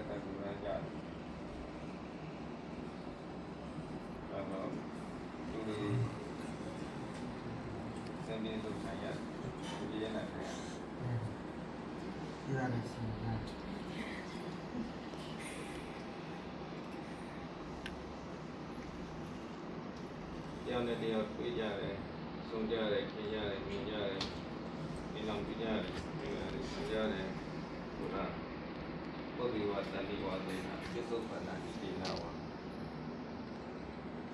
က နေ့ဆုံးဆိုင်ရဒီရနေတယ်ဒီရနေစီနာတရားနဲ့တရားတွေ့ကြတယ်ဆုံးကြတယ်ခင်ရတယ်မြင်ကြတယ်ဒီလောင်ပြကြတယ်ဒီလိုဆုံးကြတယ်ဆိုတာပုဒ်ဒီဝတ္တတိဝါဒေနာပြစ္ဆုတ်ပန္နာဒီနာဝါ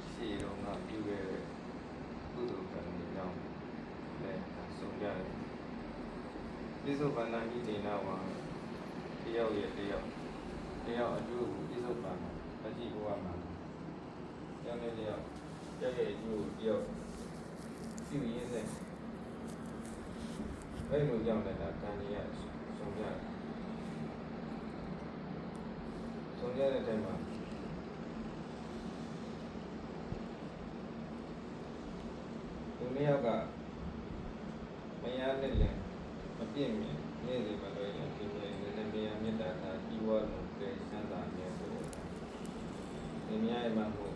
ရှိတော့ငါပြုခဲ့တဲ့ကုသိုလ်ကံတွေကြောင့်လည်းဆုံးကြတယ်ပြစ္ဆုတ်ပန္နာဒီနာဝါတယောက်ရဲ့တယောက်အကျိုးကိုပြစ္ဆုတ်ပန္နာအကြည့်ဘဝမှာကျောင်းနဲ့တယောက်ရဲ့အကျိုးကိုတယောက်ပြုရင်းနဲ့အဲ့လိုကြောင့်လည်းဒါကံကြီးရဆုံးကြတယ်ဆုံးကြတဲ့တိုင်မှာဒီနေ့ကမရနဲ့လည်းမပြည့်မြင်နေ့စဉ်မလွယ်ရင်ဒီနေ့လည်းမြင်မြတ်တာဒီဝါလုံးကဲစမ်းတာမျိုးဆိုတော့ဒီမြတ်ရဲ့မှာဘုံ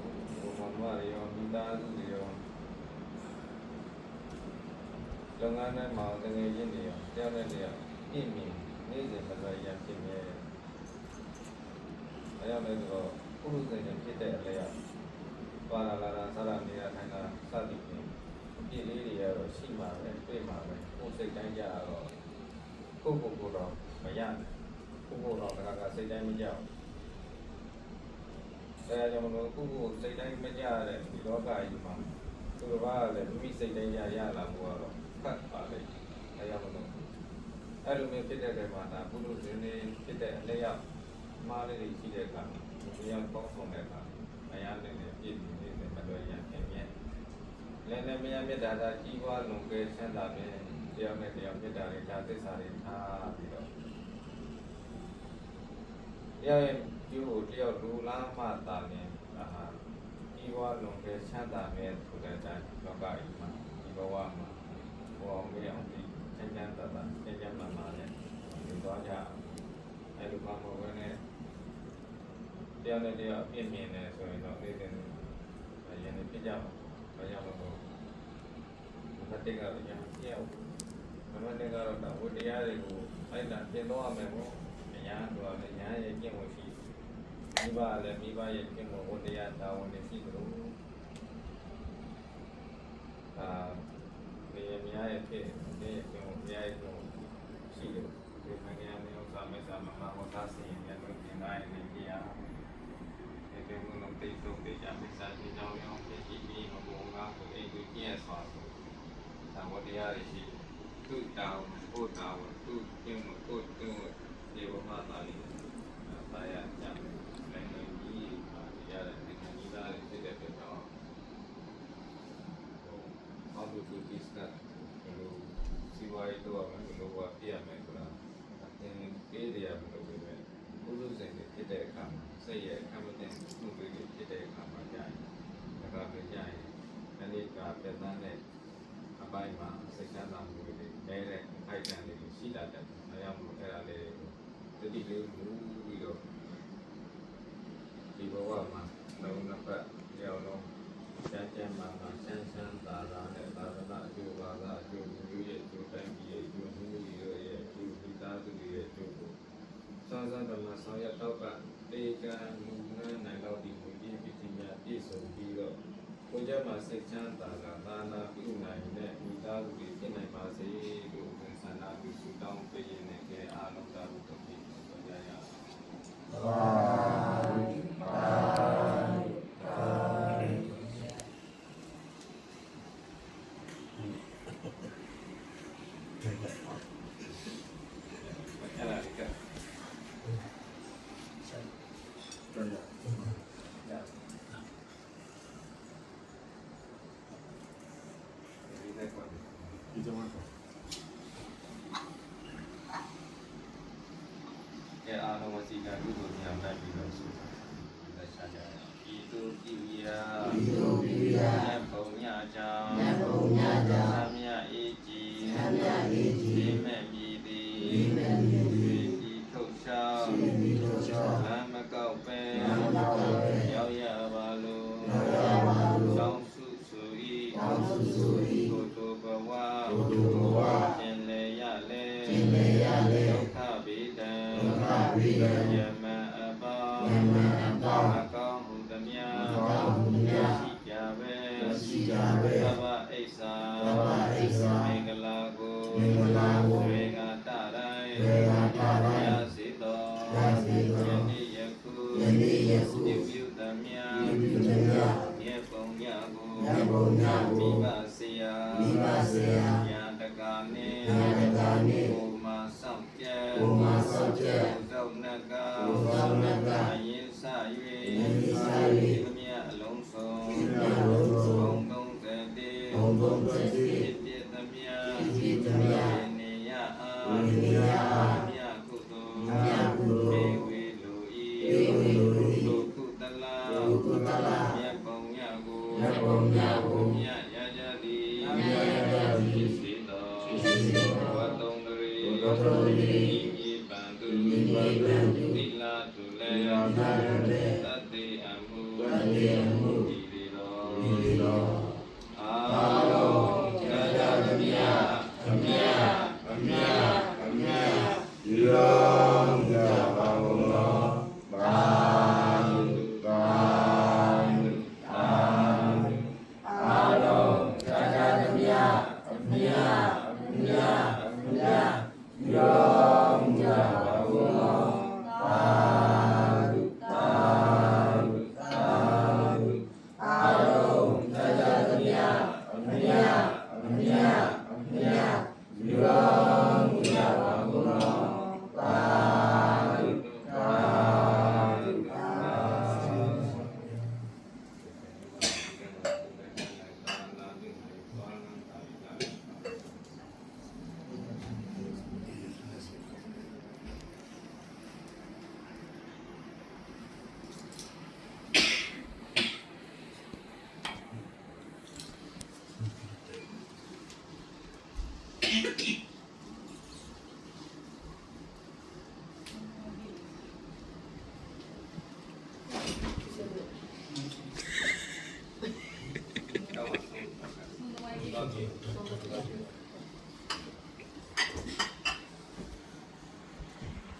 မရရောမိသားစုတွေရောလုပ်ငန်းထဲမှာတကယ်ရင်းနေရောကြောက်တဲ့တရားပြည့်မြင်နေ့စဉ်မလွယ်ရဖြစ်မြဲအဲကြောင့်လည်းတော့ပုရုသေနဲ့ဖြစ်တဲ့အလျောက်ပါလာလာစားလာနေတာထိုင်တာစသည်ဖြင့်အပြည့်လေးတွေကတော့ရှိမှာပဲတွေ့မှာပဲကိုယ်စိတ်တိုင်းကြတော့ကိုတော့မရဘူးကိုတော့ကစိတ်တိုင်းမကြောက်အဲကြောင့်မလို့ကိုစိတ်တိုင်းမကြတဲ့ဒီလောကကြီးမှာသူတော်ဘာလည်းမိစိတ်တိုင်းရလာမှုကတော့ဖတ်ပါလေအဲကြောင့်မလို့အဲ့လိုမျိုးဖြစ်တဲ့နေမှာဒါပုရုသေနဲ့ဖြစ်တဲ့အလျောက်မားလေးတွေရှိတဲ့အခါဒီရောက်ပေါင်းဆောင်တဲ့အခါမရနိုင်တဲ့ပြည့်နေတယ်မတော်ရခင်မြဲလည်းလည်းမရမြတ်တာကြီးပွားလွန်ကဲဆန်းတာပဲတရားနဲ့တရားမြတ်တာတွေဒါသစ္စာတွေထားပြီးတော့တရားရဲ့ကျိုးကိုတယောက်လူလားမှတာနေကြီးပွားလွန်ကဲဆန်းတာပဲဆိုတဲ့အတိုင်းလောကကြီးမှာဒီဘဝမှာဘောအောင်မရအောင်ဒီကျမ်းကျမ်းသာသာကျမ်းကျမ်းမှန်မှန်နဲ့ဒီသွားကြအဲ့လိုမှမဟုတ်ဘဲနဲ့တရားနဲ့တရားအပြည့်မြင်နေဆိုရင်တော့နေ့စဉ်ရင်းနေပြကြပါဘာကြောင့်လဲတော့ဘတ်တေကတော့ညာပြောက်ဘမတေကတော့ဒါဝတ္တရားတွေကိုအဲ့ဒါပြင်တော့ရမယ်ပေါ့ညာတော့လည်းညာရဲ့ကျင့်ဝတ်ရှိမိဘလည်းမိဘရဲ့ကျင့်ဝတ်ဝတ္တရားတာဝန်တွေရှိသလိုဒီများရဲ့ဖြစ်ဒီကျင့်ဝတ်များရဲ့ကျင့်ဝတ်ရှိတယ်ဒီမငယ်မျိုးစာမေစာမဟောတာစီရဲ့တို့ဒီနိုင်နေကြရဒီကုလုံးတိတ်တုတ်တေချာမိစ္ဆာရှင်ကြောင့်ရောဖြစ်ပြီးမဘုံကားကိုအိမ်ကိုကျင့်ဆွာဆိုသံဝတရားတွေရှိသူ့တောင်းဘုတောင်းသူ့ကျင့်မှုကိုကျင့်မှုဒီဘုမှာသာလိသာယာကြလည်းလည်းကြီးတရားတဲ့ဒီကြီးသားတွေဖြစ်တဲ့အတွက်တော့ how to do this that လို့စီဝါရီတော့မယ်လို့ว่าပြရမယ်ဆိုတာအသင်ပေးရမယ်လို့ပဲဘုလိုစိတ်ဖြစ်တဲ့အခါမှာစိတ်ရဲ့အခမ်းမတင်မှုတွေဖြစ်တဲ့အခါမှာကြာရင်ဒါကပဲကြာရင်အနိကပြတ်သားတဲ့အပိုင်းမှာစိတ်ချမ်းသာမှုတွေနေတဲ့အိုက်တန်တွေရှိလာတဲ့အဲကြောင့်မို့အဲ့ဒါလေးတတိလေးမူပြီးတော့ဒီဘဝမှာလုံးနှစ်ပတ်ကြောင်းလုံးကျမ်းမာမှာဆန်းဆန်းသာသာနဲ့သာသနာအကျိုးပါသာအကျိုးမျိုးရဲ့အကျိုးတိုင်းပြည်ရဲ့အကျိုးမျိုးရဲ့အကျိုးမိသားစုရဲ့အကျိုးကိုစောစောဓမ္မဆောင်ရတော့ကတေကံမူနန်းနိုင်တော့ဒီမူကြီးပြည့်စုံပြည့်စုံပြီးတော့ကိုကြမှာစိတ်ချမ်းသာကသာနာပြုနိုင်တဲ့မိသားစုတွေဖြစ်နိုင်ပါစေလို့ဆန္ဒပြုဆုတောင်းပေးရတဲ့ကဲအားလုံးသာလို့ပြောကြရအောင်အားလုံးဝစီကကုသိုလ်များနိုင်ပြီးတော့ဆိုတာလက်ချကြရအောင်ဤသို့ပြုရာဘုံညကြောင့်သမယအေးကြီးဒီမဲ့မြည်သည်ဒီထုတ်ချောင်းလမ်းမကောက်ပဲရောက်ရပါလို့ကောင်းစုဆို၏ကိုယ်တော်ဘဝ ယမအပေါင်းအကောင်းဟုသမျှရှိကြပဲသဗ္ဗဣစ္ဆာမင်္ဂလာကိုရေငါတတိုင်းရစေသောယနေ့ယခုပြုပြုသမျှမြေပုံညကိုမိဘဆေယညာတကာနှင့်ဘုမာဆောင်ကျဲဘုဇောနကအရင်စ၍သမျှအလုံးစုံဘုံ30ပြည့်သမျှနေရအားမြတ်ကုသိုလ်ဝေလူဤဒုကုတလာမြတ်ပုံညကိုမြတ်ရကြသည်ဖြစ်စေသောဝတ္တုံတရေဤပံသူသီလတုလေသတ္တိအမှုဤလေတော်